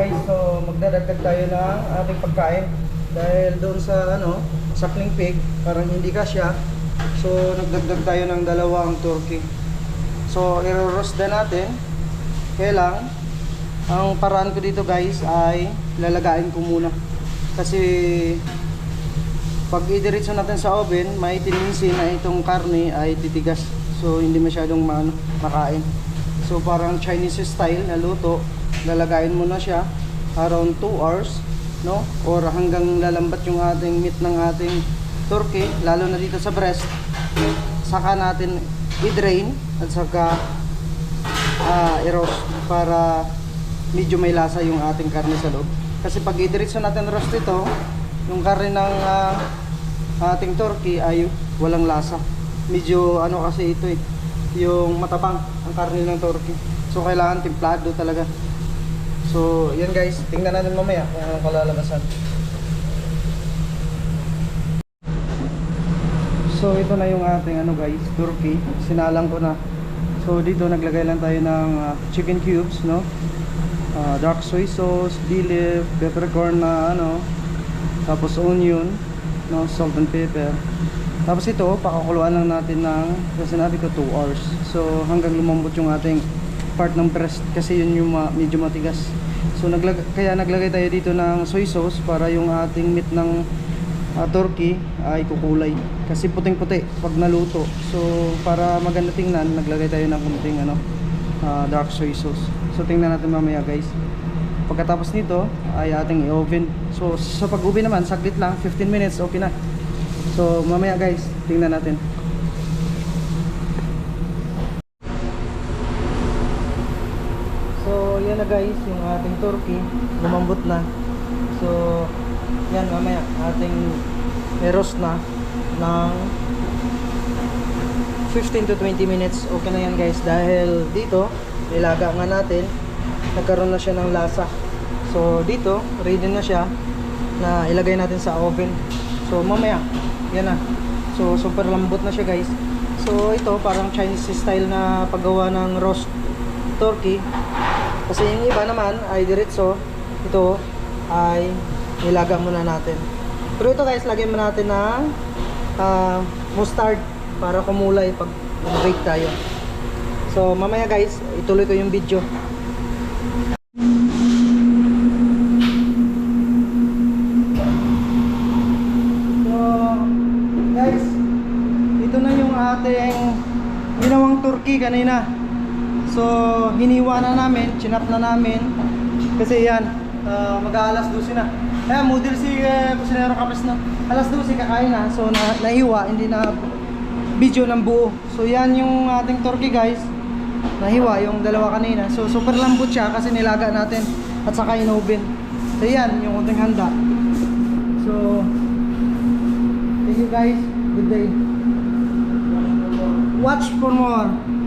guys, so magdadagdag tayo ng ating pagkain dahil doon sa suckling pig parang hindi kasya, so nagdagdag tayo ng dalawang turkey. So i-roast na natin. Kaya lang ang paraan ko dito guys ay lalagain ko muna kasi pag idiretso natin sa oven may tendency na itong karne ay titigas, so hindi masyadong makain. So parang Chinese style na luto, lalagayin mo na siya around 2 hours, no? Or hanggang lalambat yung ating meat ng ating turkey, lalo na dito sa breast. Saka natin i-drain at saka i-roast para medyo may lasa yung ating karne sa loob. Kasi pag i-diretso natin roast ito, yung karne ng ating turkey ay walang lasa. Medyo kasi ito yung matabang ang karne ng turkey. So kailangan timplado talaga. So, yan guys, tingnan natin mamaya kung anong kalalabasan. So, ito na yung ating guys, turkey. Sinalang ko na. So, dito naglagay lang tayo ng chicken cubes, no? Dark soy sauce, bay leaf, peppercorn na tapos onion, no? Salt and pepper. Tapos ito, pakakuluan lang natin ng, kasi sinabi ko 2 hours. So, hanggang lumambot yung ating part ng breast kasi yun yung medyo matigas. So kaya naglagay tayo dito ng soy sauce para yung ating meat ng turkey ay kukulay kasi puting-puti pag naluto. So para maganda tingnan, naglagay tayo ng kunting dark soy sauce. So tingnan natin mamaya guys. Pagkatapos nito ay ating i-oven. So sa pag-ubi naman saglit lang, 15 minutes okay na. So mamaya guys, tingnan natin. So yan na guys, yung ating turkey lumambot na. So yan, mamaya ating i-roast na ng 15 to 20 minutes. Okay na yan guys, dahil dito nilaga nga natin, nagkaroon na siya ng lasa. So dito ready na siya na ilagay natin sa oven. So mamaya yan na. So super lambot na siya guys. So ito parang Chinese style na paggawa ng roast turkey. Kasi yung iba naman ay diretso, ito ay nilaga muna natin. Pero ito guys, lagyan mo natin ng mustard para kumulay pag bake tayo. So mamaya guys, ituloy ko yung video. So guys, ito na yung ating ginawang turkey kanina. So hiniwa na namin, chinap na namin kasi yan, mag-aalas 12 na. Kaya model si Kusinero Kapes na alas 12 kakain na. So nahiwa, hindi na video ng buo. So yan yung ating turkey guys, nahiwa yung dalawa kanina. So super lambot siya kasi nilaga natin at saka in-oven. So yan yung unting handa. So thank you guys, good day. Watch for more.